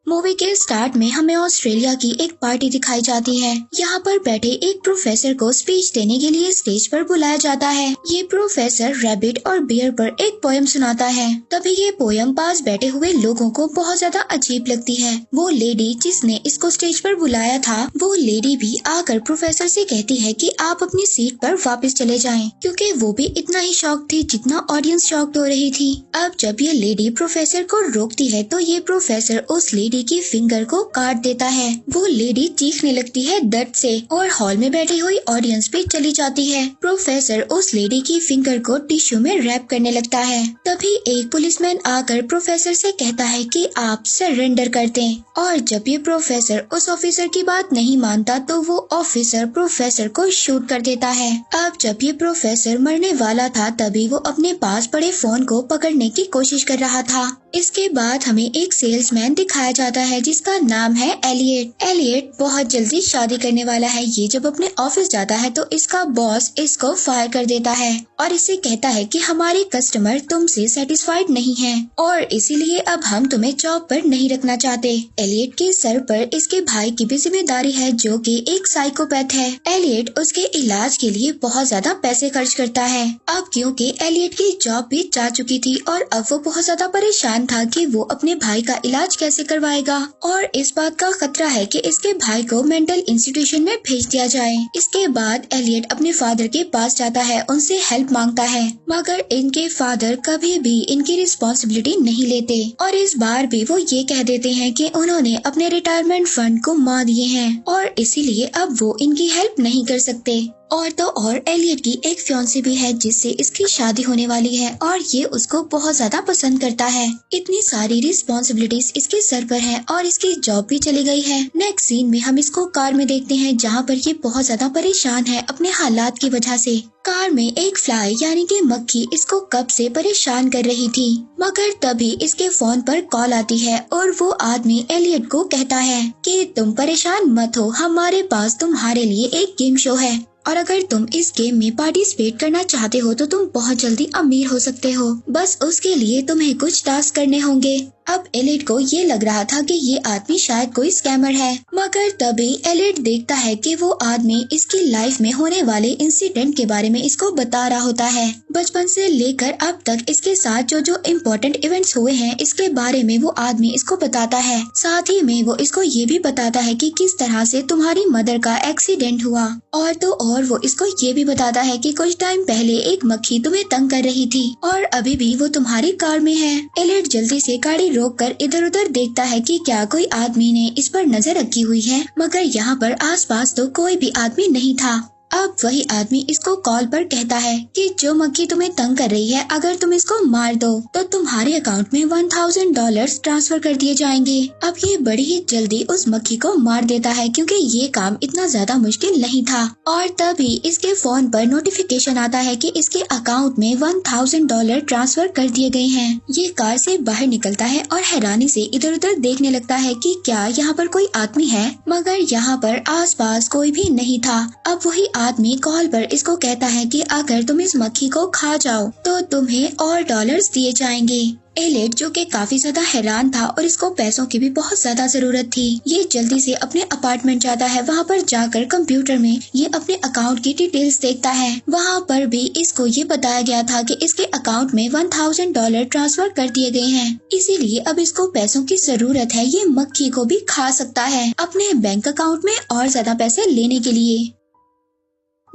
Movie के start में हमें ऑस्ट्रेलिया की एक पार्टी दिखाई जाती है। यहाँ पर बैठे एक प्रोफेसर को स्पीच देने के लिए स्टेज पर बुलाया जाता है। ये प्रोफेसर रैबिट और बियर पर एक पोयम सुनाता है। तभी ये पोयम पास बैठे हुए लोगों को बहुत ज्यादा अजीब लगती है। वो लेडी जिसने इसको स्टेज पर बुलाया था, वो लेडी भी आकर प्रोफेसर से कहती है कि आप अपनी सीट पर वापस चले जाएं, क्योंकि वो भी इतना ही शॉक थी जितना ऑडियंस शॉक्ड हो रही थी। अब जब ये लेडी प्रोफेसर को रोकती है तो ये प्रोफेसर उस लेडी की फिंगर को काट देता है। वो लेडी चीखने लगती है दर्द से और हॉल में बैठी हुई ऑडियंस पे चली जाती है। प्रोफेसर उस लेडी की फिंगर को टिश्यू में रैप करने लगता है। तभी एक पुलिसमैन आकर प्रोफेसर से कहता है कि आप सरेंडर कर दें, और जब ये प्रोफेसर उस ऑफिसर की बात नहीं मानता तो वो ऑफिसर प्रोफेसर को शूट कर देता है। अब जब ये प्रोफेसर मरने वाला था तभी वो अपने पास पड़े फोन को पकड़ने की कोशिश कर रहा था। इसके बाद हमें एक सेल्समैन दिखाया जाता है जिसका नाम है एलियट। एलियट बहुत जल्दी शादी करने वाला है। ये जब अपने ऑफिस जाता है तो इसका बॉस इसको फायर कर देता है और इसे कहता है कि हमारे कस्टमर तुमसे सेटिस्फाइड नहीं हैं और इसीलिए अब हम तुम्हें जॉब पर नहीं रखना चाहते। एलियट के सर पर इसके भाई की भी जिम्मेदारी है जो कि एक साइकोपैथ है। एलियट उसके इलाज के लिए बहुत ज्यादा पैसे खर्च करता है। अब क्योंकि एलियट की जॉब भी जा चुकी थी और अब वो बहुत ज्यादा परेशान था कि वो अपने भाई का इलाज कैसे करवाएगा, और इस बात का खतरा है कि इसके भाई को मेंटल इंस्टीट्यूशन में भेज दिया जाए। इसके बाद एलियट अपने फादर के पास जाता है, उनसे हेल्प मांगता है, मगर इनके फादर कभी भी इनकी रिस्पॉन्सिबिलिटी नहीं लेते और इस बार भी वो ये कह देते हैं कि उन्होंने अपने रिटायरमेंट फंड को मार दिए हैं और इसीलिए अब वो इनकी हेल्प नहीं कर सकते। और तो और एलियट की एक फियांसी भी है जिससे इसकी शादी होने वाली है और ये उसको बहुत ज्यादा पसंद करता है। इतनी सारी रिस्पॉन्सिबिलिटीज इसके सर पर है और इसकी जॉब भी चली गई है। नेक्स्ट सीन में हम इसको कार में देखते हैं जहाँ पर ये बहुत ज्यादा परेशान है अपने हालात की वजह से। कार में एक फ्लाई यानी कि मक्खी इसको कब से परेशान कर रही थी, मगर तभी इसके फोन पर कॉल आती है और वो आदमी एलियट को कहता है कि तुम परेशान मत हो, हमारे पास तुम्हारे लिए एक गेम शो है और अगर तुम इस गेम में पार्टिसिपेट करना चाहते हो तो तुम बहुत जल्दी अमीर हो सकते हो। बस उसके लिए तुम्हें कुछ टास्क करने होंगे। अब एलियट को ये लग रहा था कि ये आदमी शायद कोई स्कैमर है, मगर तभी एलियट देखता है कि वो आदमी इसकी लाइफ में होने वाले इंसिडेंट के बारे में इसको बता रहा होता है। बचपन से लेकर अब तक इसके साथ जो जो इम्पोर्टेंट इवेंट्स हुए हैं इसके बारे में वो आदमी इसको बताता है। साथ ही में वो इसको ये भी बताता है कि किस तरह से तुम्हारी मदर का एक्सीडेंट हुआ, और तो और वो इसको ये भी बताता है कि कुछ टाइम पहले एक मक्खी तुम्हें तंग कर रही थी और अभी भी वो तुम्हारी कार में है। एलियट जल्दी से गाड़ी रोककर इधर उधर देखता है कि क्या कोई आदमी ने इस पर नजर रखी हुई है, मगर यहाँ पर आसपास तो कोई भी आदमी नहीं था। अब वही आदमी इसको कॉल पर कहता है कि जो मक्खी तुम्हें तंग कर रही है अगर तुम इसको मार दो तो तुम्हारे अकाउंट में $1000 ट्रांसफर कर दिए जाएंगे। अब ये बड़ी ही जल्दी उस मक्खी को मार देता है क्योंकि ये काम इतना ज्यादा मुश्किल नहीं था, और तभी इसके फोन पर नोटिफिकेशन आता है कि इसके अकाउंट में $1000 ट्रांसफर कर दिए गए हैं। ये कार से बाहर निकलता है और हैरानी से इधर उधर देखने लगता है कि क्या यहाँ पर कोई आदमी है, मगर यहाँ पर आसपास कोई भी नहीं था। अब वही आदमी कॉल पर इसको कहता है कि अगर तुम इस मक्खी को खा जाओ तो तुम्हें और डॉलर्स दिए जाएंगे। एलियट जो कि काफी ज्यादा हैरान था और इसको पैसों की भी बहुत ज्यादा जरूरत थी, ये जल्दी से अपने अपार्टमेंट जाता है। वहाँ पर जाकर कंप्यूटर में ये अपने अकाउंट की डिटेल्स देखता है। वहाँ पर भी इसको ये बताया गया था कि इसके अकाउंट में $1000 ट्रांसफर कर दिए गए हैं, इसीलिए अब इसको पैसों की जरूरत है। ये मक्खी को भी खा सकता है अपने बैंक अकाउंट में और ज्यादा पैसे लेने के लिए।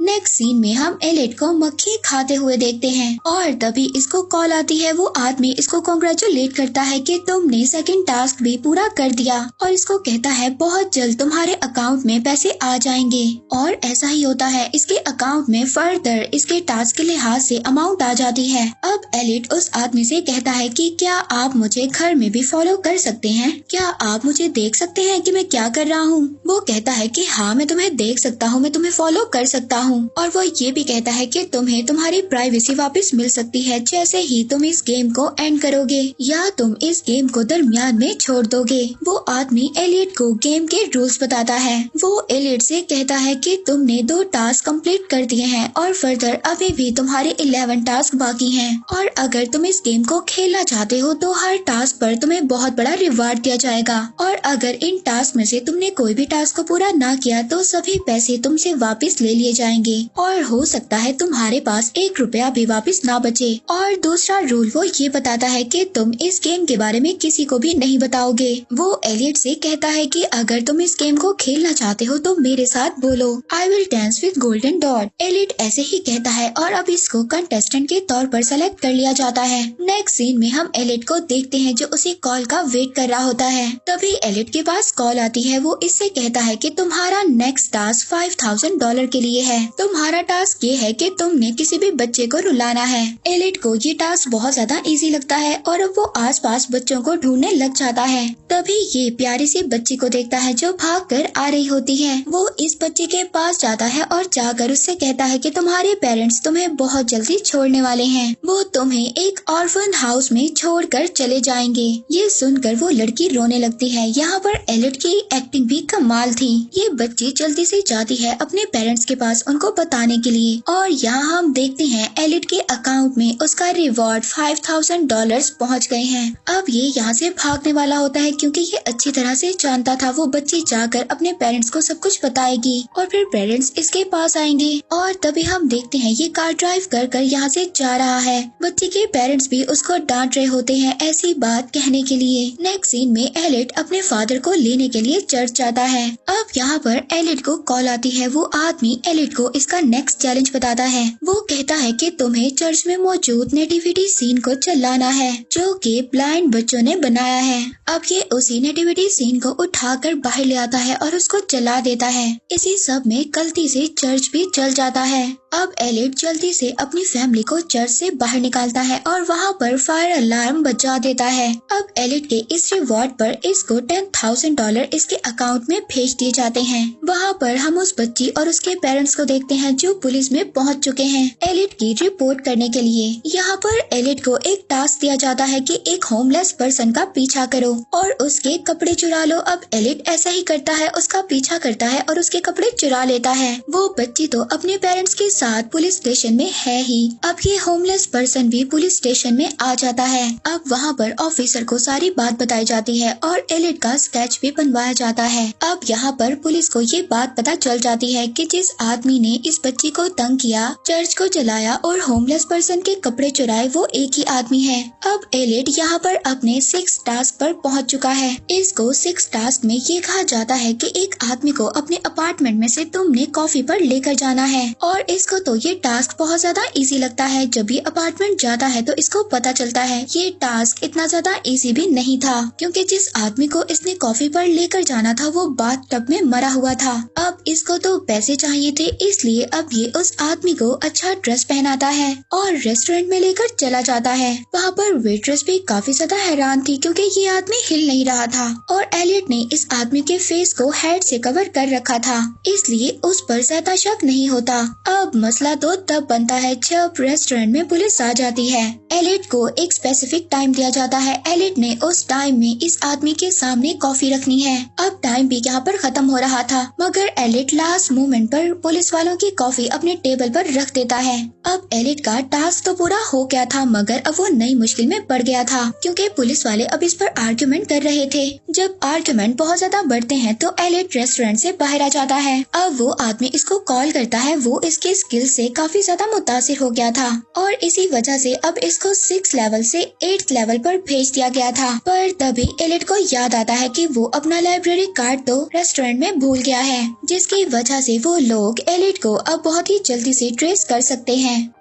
नेक्स्ट सीन में हम एलियट को मक्खी खाते हुए देखते हैं और तभी इसको कॉल आती है। वो आदमी इसको कांग्रेचुलेट करता है कि तुमने सेकंड टास्क भी पूरा कर दिया और इसको कहता है बहुत जल्द तुम्हारे अकाउंट में पैसे आ जाएंगे, और ऐसा ही होता है। इसके अकाउंट में फर्दर इसके टास्क के लिहाज से अमाउंट आ जाती है। अब एलियट उस आदमी से कहता है कि क्या आप मुझे घर में भी फॉलो कर सकते हैं, क्या आप मुझे देख सकते हैं कि मैं क्या कर रहा हूँ। वो कहता है कि हाँ मैं तुम्हें देख सकता हूँ, मैं तुम्हें फॉलो कर सकता हूँ। हूँ। और वो ये भी कहता है कि तुम्हें तुम्हारी प्राइवेसी वापस मिल सकती है जैसे ही तुम इस गेम को एंड करोगे या तुम इस गेम को दरमियान में छोड़ दोगे। वो आदमी एलियट को गेम के रूल्स बताता है। वो एलियट से कहता है कि तुमने 2 टास्क कंप्लीट कर दिए हैं और फर्दर अभी भी तुम्हारे 11 टास्क बाकी हैं। और अगर तुम इस गेम को खेलना चाहते हो तो हर टास्क पर तुम्हें बहुत बड़ा रिवार्ड दिया जाएगा। और अगर इन टास्क में से तुमने कोई भी टास्क को पूरा ना किया तो सभी पैसे तुमसे वापस ले लिए जाएंगे और हो सकता है तुम्हारे पास 1 रुपया भी वापस ना बचे। और दूसरा रूल वो ये बताता है कि तुम इस गेम के बारे में किसी को भी नहीं बताओगे। वो एलियट से कहता है कि अगर तुम इस गेम को खेलना चाहते हो तो मेरे साथ बोलो, I will dance with golden dot. Elliot ऐसे ही कहता है और अब इसको कंटेस्टेंट के तौर पर सेलेक्ट कर लिया जाता है। नेक्स्ट सीन में हम एलियट को देखते हैं जो उसी कॉल का वेट कर रहा होता है। तभी एलियट के पास कॉल आती है। वो इससे कहता है कि तुम्हारा नेक्स्ट टास्क $5000 के लिए है। तुम्हारा टास्क ये है कि तुमने किसी भी बच्चे को रुलाना है। एलियट को ये टास्क बहुत ज्यादा इजी लगता है और अब वो आसपास बच्चों को ढूंढने लग जाता है। तभी ये प्यारी सी बच्ची को देखता है जो भागकर आ रही होती है। वो इस बच्ची के पास जाता है और जाकर उससे कहता है कि तुम्हारे पेरेंट्स तुम्हें बहुत जल्दी छोड़ने वाले हैं। वो तुम्हें एक ऑर्फन हाउस में छोड़कर चले जाएंगे। ये सुनकर वो लड़की रोने लगती है। यहाँ पर एलियट की एक्टिंग भी कमाल थी। ये बच्ची जल्दी से जाती है अपने पेरेंट्स के पास उनको बताने के लिए और यहाँ हम देखते हैं एलियट के अकाउंट में उसका रिवॉर्ड $5000 पहुँच गए हैं। अब ये यहाँ से भागने वाला होता है क्योंकि ये अच्छी तरह से जानता था वो बच्ची जाकर अपने पेरेंट्स को सब कुछ बताएगी और फिर पेरेंट्स इसके पास आएंगे। और तभी हम देखते हैं ये कार ड्राइव कर कर यहाँ से जा रहा है। बच्ची के पेरेंट्स भी उसको डांट रहे होते हैं ऐसी बात कहने के लिए। नेक्स्ट सीन में एलियट अपने फादर को लेने के लिए चर्च जाता है। अब यहाँ पर एलियट को कॉल आती है। वो आदमी एलियट को इसका नेक्स्ट चैलेंज बताता है। वो कहता है कि तुम्हें चर्च में मौजूद नेटिविटी सीन को चलाना है जो कि ब्लाइंड बच्चों ने बनाया है। अब ये उसी नेटिविटी सीन को उठाकर बाहर ले आता है और उसको जला देता है। इसी सब में गलती से चर्च भी जल जाता है। अब एलियट जल्दी से अपनी फैमिली को चर्च से बाहर निकालता है और वहाँ पर फायर अलार्म बजा देता है। अब एलियट के इस रिवॉर्ड पर इसको $10,000 इसके अकाउंट में भेज दिए जाते हैं। वहाँ पर हम उस बच्ची और उसके पेरेंट्स को देखते हैं जो पुलिस में पहुँच चुके हैं एलियट की रिपोर्ट करने के लिए। यहाँ पर एलियट को एक टास्क दिया जाता है कि एक होमलेस पर्सन का पीछा करो और उसके कपड़े चुरा लो। अब एलियट ऐसा ही करता है, उसका पीछा करता है और उसके कपड़े चुरा लेता है। वो बच्ची तो अपने पेरेंट्स के साथ पुलिस स्टेशन में है ही। अब ये होमलेस पर्सन भी पुलिस स्टेशन में आ जाता है। अब वहाँ पर ऑफिसर को सारी बात बताई जाती है और एलियट का स्केच भी बनवाया जाता है। अब यहाँ पर पुलिस को ये बात पता चल जाती है कि जिस आदमी ने इस बच्ची को तंग किया, चर्च को जलाया और होमलेस पर्सन के कपड़े चुराए वो एक ही आदमी है। अब एलियट यहाँ पर अपने 6 टास्क पर पहुँच चुका है। इसको 6 टास्क में ये कहा जाता है कि एक आदमी को अपने अपार्टमेंट में से तुमने कॉफी पर लेकर जाना है और इसको तो ये टास्क बहुत ज्यादा इजी लगता है। जब ये अपार्टमेंट जाता है तो इसको पता चलता है ये टास्क इतना ज्यादा इजी भी नहीं था क्योंकि जिस आदमी को इसने कॉफी पर लेकर जाना था वो बाथटब में मरा हुआ था। अब इसको तो पैसे चाहिए थे इसलिए अब ये उस आदमी को अच्छा ड्रेस पहनाता है और रेस्टोरेंट में लेकर चला जाता है। वहाँ पर वेट्रेस भी काफी ज्यादा हैरान थी क्योंकि ये आदमी हिल नहीं रहा था और एलियट ने इस आदमी के फेस को हेड से कवर कर रखा था इसलिए उस पर ज्यादा शक नहीं होता। अब मसला तो तब बनता है जब रेस्टोरेंट में पुलिस आ जाती है। एलियट को एक स्पेसिफिक टाइम दिया जाता है। एलियट ने उस टाइम में इस आदमी के सामने कॉफी रखनी है। अब टाइम भी यहाँ पर खत्म हो रहा था मगर एलियट लास्ट मोमेंट पर पुलिस वालों की कॉफी अपने टेबल पर रख देता है। अब एलियट का टास्क तो पूरा हो गया था मगर अब वो नई मुश्किल में पड़ गया था क्योंकि पुलिस वाले अब इस पर आर्ग्यूमेंट कर रहे थे। जब आर्ग्यूमेंट बहुत ज्यादा बढ़ते हैं तो एलियट रेस्टोरेंट से बाहर आ जाता है। अब वो आदमी इसको कॉल करता है। वो इसके स्किल से काफी ज्यादा मुतासिर हो गया था और इसी वजह से अब इसको 6 लेवल से 8th लेवल पर भेज दिया गया था। पर तभी एलियट को याद आता है कि वो अपना लाइब्रेरी कार्ड तो रेस्टोरेंट में भूल गया है जिसकी वजह से वो लोग एलियट को अब बहुत ही जल्दी से ट्रेस कर सकते हैं।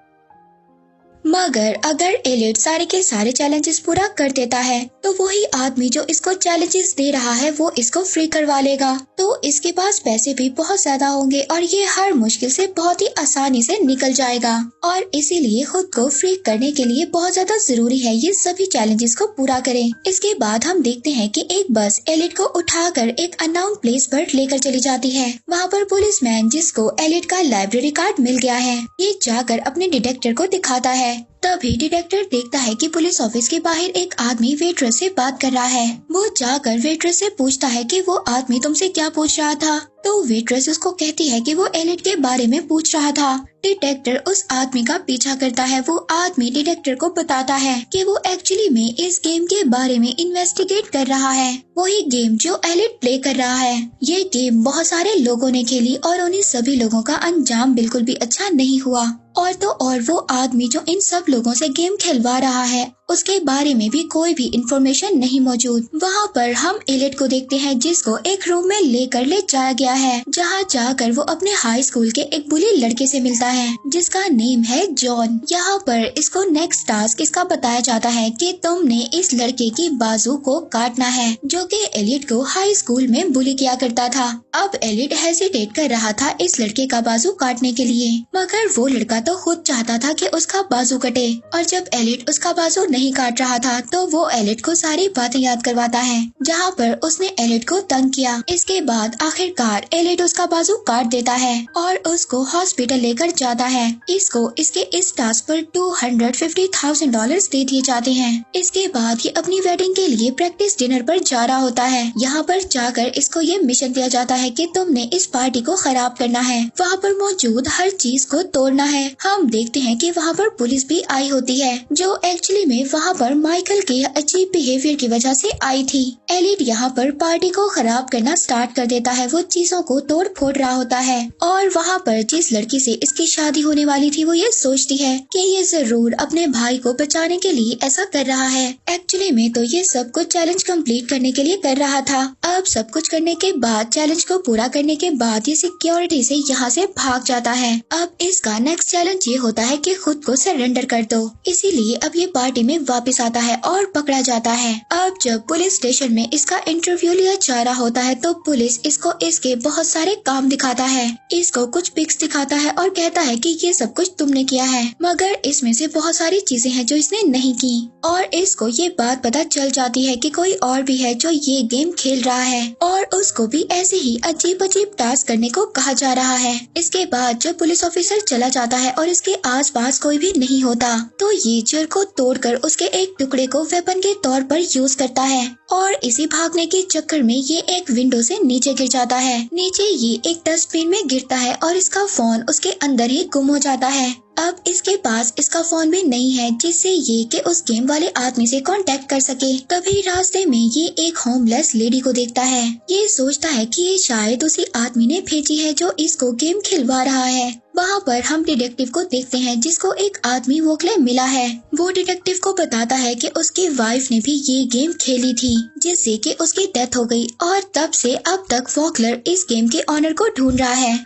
मगर अगर एलिट सारे के सारे चैलेंजेस पूरा कर देता है तो वही आदमी जो इसको चैलेंजेस दे रहा है वो इसको फ्री करवा लेगा। तो इसके पास पैसे भी बहुत ज्यादा होंगे और ये हर मुश्किल से बहुत ही आसानी से निकल जाएगा और इसीलिए खुद को फ्री करने के लिए बहुत ज्यादा जरूरी है ये सभी चैलेंजेस को पूरा करें। इसके बाद हम देखते हैं कि एक बस एलिट को उठाकर एक अननोन प्लेस पर लेकर चली जाती है। वहाँ पर पुलिसमैन जिसको एलिट का लाइब्रेरी कार्ड मिल गया है ये जाकर अपने डिटेक्टर को दिखाता है। तभी डिटेक्टर देखता है कि पुलिस ऑफिस के बाहर एक आदमी वेट्रेस से बात कर रहा है। वो जाकर वेट्रेस से पूछता है कि वो आदमी तुमसे क्या पूछ रहा था। तो वेट्रेस उसको कहती है कि वो एलिट के बारे में पूछ रहा था। डिटेक्टर उस आदमी का पीछा करता है। वो आदमी डिटेक्टर को बताता है कि वो एक्चुअली में इस गेम के बारे में इन्वेस्टिगेट कर रहा है, वही गेम जो एलिट प्ले कर रहा है। ये गेम बहुत सारे लोगों ने खेली और उन्हीं सभी लोगों का अंजाम बिल्कुल भी अच्छा नहीं हुआ। और तो और वो आदमी जो इन सब लोगों से गेम खिलवा रहा है उसके बारे में भी कोई भी इंफॉर्मेशन नहीं मौजूद। वहाँ पर हम एलिट को देखते हैं जिसको एक रूम में लेकर ले जाया गया है जहाँ जाकर वो अपने हाई स्कूल के एक बुली लड़के से मिलता है जिसका नेम है जॉन। यहाँ पर इसको नेक्स्ट टास्क इसका बताया जाता है कि तुमने इस लड़के की बाजू को काटना है जो कि एलिट को हाई स्कूल में बुली किया करता था। अब एलिट हेजिटेट कर रहा था इस लड़के का बाजू काटने के लिए मगर वो लड़का तो खुद चाहता था कि उसका बाजू कटे और जब एलिट उसका बाजू नहीं काट रहा था तो वो एलिट को सारी बातें याद करवाता है जहाँ पर उसने एलिट को तंग किया। इसके बाद आखिरकार एलिट उसका बाजू काट देता है और उसको हॉस्पिटल लेकर जाता है। इसको इसके इस टास्क पर $250,000 दे दिए जाते हैं। इसके बाद ये अपनी वेडिंग के लिए प्रैक्टिस डिनर पर जा रहा होता है। यहाँ पर जाकर इसको ये मिशन दिया जाता है कि तुमने इस पार्टी को खराब करना है, वहाँ पर मौजूद हर चीज को तोड़ना है। हम देखते हैं कि वहाँ पर पुलिस भी आई होती है जो एक्चुअली में वहाँ पर माइकल के अजीब बिहेवियर की वजह से आई थी। एलिट यहाँ पर पार्टी को खराब करना स्टार्ट कर देता है। वो चीजों को तोड़ फोड़ रहा होता है और वहाँ पर जिस लड़की से इसकी शादी होने वाली थी वो ये सोचती है कि ये जरूर अपने भाई को बचाने के लिए ऐसा कर रहा है। एक्चुअली में तो ये सब कुछ चैलेंज कंप्लीट करने के लिए कर रहा था। अब सब कुछ करने के बाद, चैलेंज को पूरा करने के बाद ये सिक्योरिटी से यहाँ से भाग जाता है। अब इसका नेक्स्ट चैलेंज ये होता है कि खुद को सरेंडर कर दो। इसीलिए अब ये पार्टी में वापस आता है और पकड़ा जाता है। अब जब पुलिस स्टेशन में इसका इंटरव्यू लिया जा रहा होता है तो पुलिस इसको इसके बहुत सारे काम दिखाता है, इसको कुछ पिक्स दिखाता है और कहता है कि ये सब कुछ तुमने किया है मगर इसमें से बहुत सारी चीजें हैं जो इसने नहीं की। और इसको ये बात पता चल जाती है कि कोई और भी है जो ये गेम खेल रहा है और उसको भी ऐसे ही अजीब अजीब टास्क करने को कहा जा रहा है। इसके बाद जब पुलिस ऑफिसर चला जाता है और इसके आसपास कोई भी नहीं होता तो ये चेयर को तोड़कर उसके एक टुकड़े को वेपन के तौर पर यूज करता है और इसी भागने के चक्कर में ये एक विंडो से नीचे गिर जाता है। नीचे ये एक डस्टबिन में गिरता है और इसका फोन उसके अंदर ही गुम हो जाता है। अब इसके पास इसका फोन भी नहीं है जिससे ये कि उस गेम वाले आदमी से कांटेक्ट कर सके। तभी रास्ते में ये एक होमलेस लेडी को देखता है। ये सोचता है कि ये शायद उसी आदमी ने भेजी है जो इसको गेम खिलवा रहा है। वहाँ पर हम डिटेक्टिव को देखते हैं जिसको एक आदमी वोकले मिला है। वो डिटेक्टिव को बताता है कि उसकी वाइफ ने भी ये गेम खेली थी जिससे कि उसकी डेथ हो गई और तब से अब तक वोकलर इस गेम के ऑनर को ढूंढ रहा है।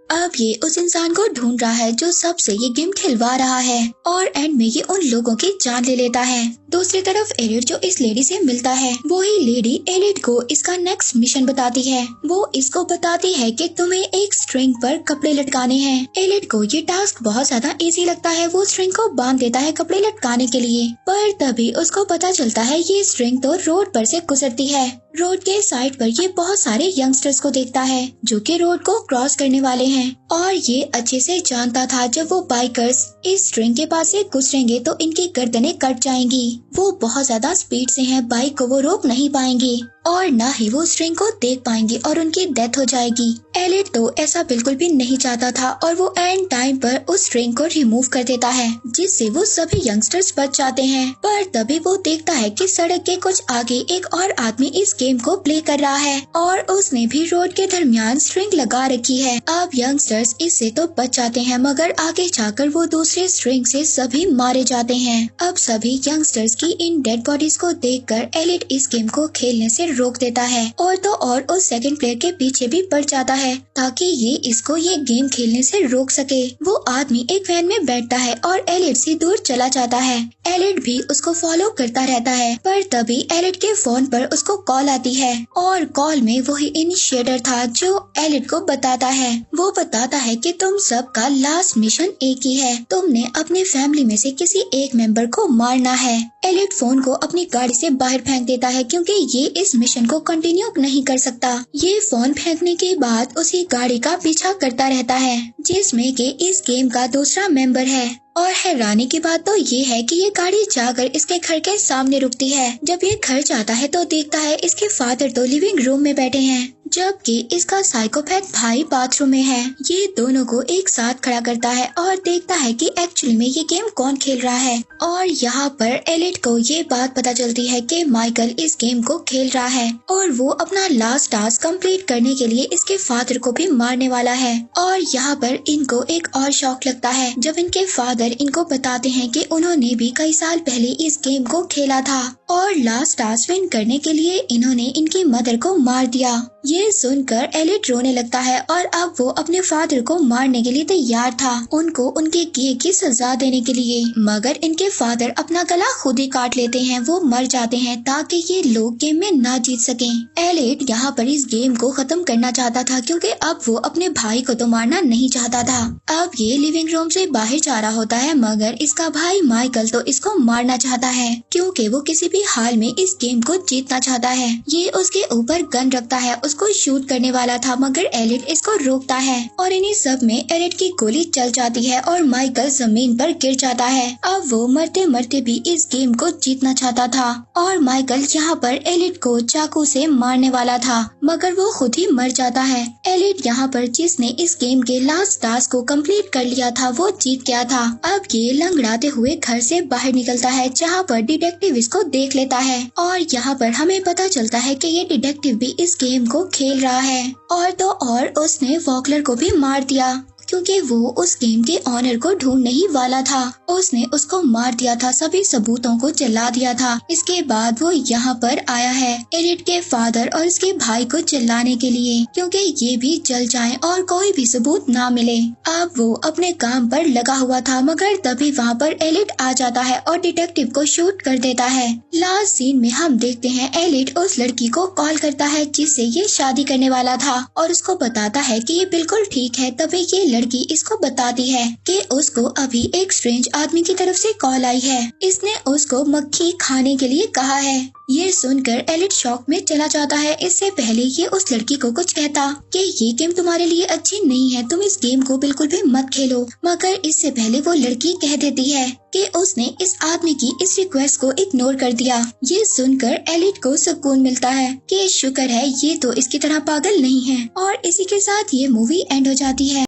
अब ये उस इंसान को ढूंढ रहा है जो सबसे ये गेम खिलवा रहा है और एंड में ये उन लोगों की जान ले लेता है। दूसरी तरफ एलिट जो इस लेडी से मिलता है वही लेडी एलिट को इसका नेक्स्ट मिशन बताती है। वो इसको बताती है कि तुम्हें एक स्ट्रिंग पर कपड़े लटकाने हैं। एलिट को ये टास्क बहुत ज्यादा इजी लगता है। वो स्ट्रिंग को बांध देता है कपड़े लटकाने के लिए, पर तभी उसको पता चलता है ये स्ट्रिंग तो रोड पर से गुजरती है। रोड के साइड पर ये बहुत सारे यंगस्टर्स को देखता है जो कि रोड को क्रॉस करने वाले हैं और ये अच्छे से जानता था जब वो बाइकर्स इस स्ट्रिंग के पास से गुजरेंगे तो इनकी गर्दनें कट जाएंगी। वो बहुत ज्यादा स्पीड से हैं, बाइक को वो रोक नहीं पाएंगे और न ही वो स्ट्रिंग को देख पाएंगे और उनकी डेथ हो जाएगी। एलिट तो ऐसा बिल्कुल भी नहीं चाहता था और वो एंड टाइम पर उस स्ट्रिंग को रिमूव कर देता है जिससे वो सभी यंगस्टर्स बच जाते हैं। पर तभी वो देखता है कि सड़क के कुछ आगे एक और आदमी इस गेम को प्ले कर रहा है और उसने भी रोड के दरमियान स्ट्रिंग लगा रखी है। अब यंगस्टर्स इससे तो बच जाते हैं मगर आगे जाकर वो दूसरे स्ट्रिंग से सभी मारे जाते हैं। अब सभी यंगस्टर्स की इन डेड बॉडीज को देखकर एलिट इस गेम को खेलने से रोक देता है और तो और उस सेकंड प्लेयर के पीछे भी पड़ जाता है ताकि ये इसको ये गेम खेलने से रोक सके। वो आदमी एक वैन में बैठता है और एलिट से दूर चला जाता है। एलिट भी उसको फॉलो करता रहता है, पर तभी एलिट के फोन पर उसको कॉल आती है और कॉल में वही इनिशिएटर था जो एलिट को बताता है। वो बताता है कि तुम सबका लास्ट मिशन एक ही है, तुमने अपनी फैमिली में से किसी एक मेंबर को मारना है। एलिट फोन को अपनी गाड़ी से बाहर फेंक देता है क्योंकि ये इस मिशन को कंटिन्यू नहीं कर सकता। ये फोन फेंकने के बाद उसी गाड़ी का पीछा करता रहता है जिसमें कि इस गेम का दूसरा मेंबर है। और हैरानी की बात तो ये है कि ये गाड़ी जाकर इसके घर के सामने रुकती है। जब ये घर जाता है तो देखता है इसके फादर तो लिविंग रूम में बैठे हैं जबकि इसका साइकोपैथ भाई बाथरूम में है। ये दोनों को एक साथ खड़ा करता है और देखता है कि एक्चुअली में ये गेम कौन खेल रहा है। और यहाँ पर एलिट को ये बात पता चलती है कि माइकल इस गेम को खेल रहा है और वो अपना लास्ट टास्क कंप्लीट करने के लिए इसके फादर को भी मारने वाला है। और यहाँ पर इनको एक और शौक लगता है जब इनके फादर इनको बताते हैं कि उन्होंने भी कई साल पहले इस गेम को खेला था और लास्ट टास्क विन करने के लिए इन्होंने इनकी मदर को मार दिया। ये सुनकर एलिट रोने लगता है और अब वो अपने फादर को मारने के लिए तैयार था, उनको उनके किए की सजा देने के लिए। मगर इनके फादर अपना गला खुद ही काट लेते हैं, वो मर जाते हैं ताकि ये लोग गेम में ना जीत सकें। एलिट यहाँ पर इस गेम को खत्म करना चाहता था क्योंकि अब वो अपने भाई को तो मारना नहीं चाहता था। अब ये लिविंग रूम से बाहर जा रहा होता है मगर इसका भाई माइकल तो इसको मारना चाहता है क्योंकि वो किसी भी हाल में इस गेम को जीतना चाहता है। ये उसके ऊपर गन रखता है, उसको शूट करने वाला था मगर एलिट इसको रोकता है और इन्हीं सब में एलिट की गोली चल जाती है और माइकल जमीन पर गिर जाता है। अब वो मरते मरते भी इस गेम को जीतना चाहता था और माइकल यहाँ पर एलिट को चाकू से मारने वाला था मगर वो खुद ही मर जाता है। एलिट यहाँ पर जिसने इस गेम के लास्ट टास्क को कंप्लीट कर लिया था वो जीत गया था। अब ये लंगड़ाते हुए घर से बाहर निकलता है जहाँ पर डिटेक्टिव इसको देख लेता है और यहाँ पर हमें पता चलता है कि ये डिटेक्टिव भी इस गेम को खेल रहा है। और तो और उसने वॉकलर को भी मार दिया क्योंकि वो उस गेम के ऑनर को ढूंढने ही वाला था। उसने उसको मार दिया था, सभी सबूतों को जला दिया था। इसके बाद वो यहाँ पर आया है एलिट के फादर और इसके भाई को जलाने के लिए क्योंकि ये भी जल जाएं और कोई भी सबूत ना मिले। अब वो अपने काम पर लगा हुआ था मगर तभी वहाँ पर एलिट आ जाता है और डिटेक्टिव को शूट कर देता है। लास्ट सीन में हम देखते हैं एलिट उस लड़की को कॉल करता है जिससे ये शादी करने वाला था और उसको बताता है कि ये बिल्कुल ठीक है। तभी ये लड़की इसको बताती है कि उसको अभी एक स्ट्रेंज आदमी की तरफ से कॉल आई है, इसने उसको मक्खी खाने के लिए कहा है। ये सुनकर एलिट शॉक में चला जाता है। इससे पहले ये उस लड़की को कुछ कहता कि ये गेम तुम्हारे लिए अच्छी नहीं है, तुम इस गेम को बिल्कुल भी मत खेलो, मगर इससे पहले वो लड़की कह देती है कि उसने इस आदमी की इस रिक्वेस्ट को इग्नोर कर दिया। ये सुनकर एलिट को सुकून मिलता है कि शुक्र है ये तो इसकी तरह पागल नहीं है। और इसी के साथ ये मूवी एंड हो जाती है।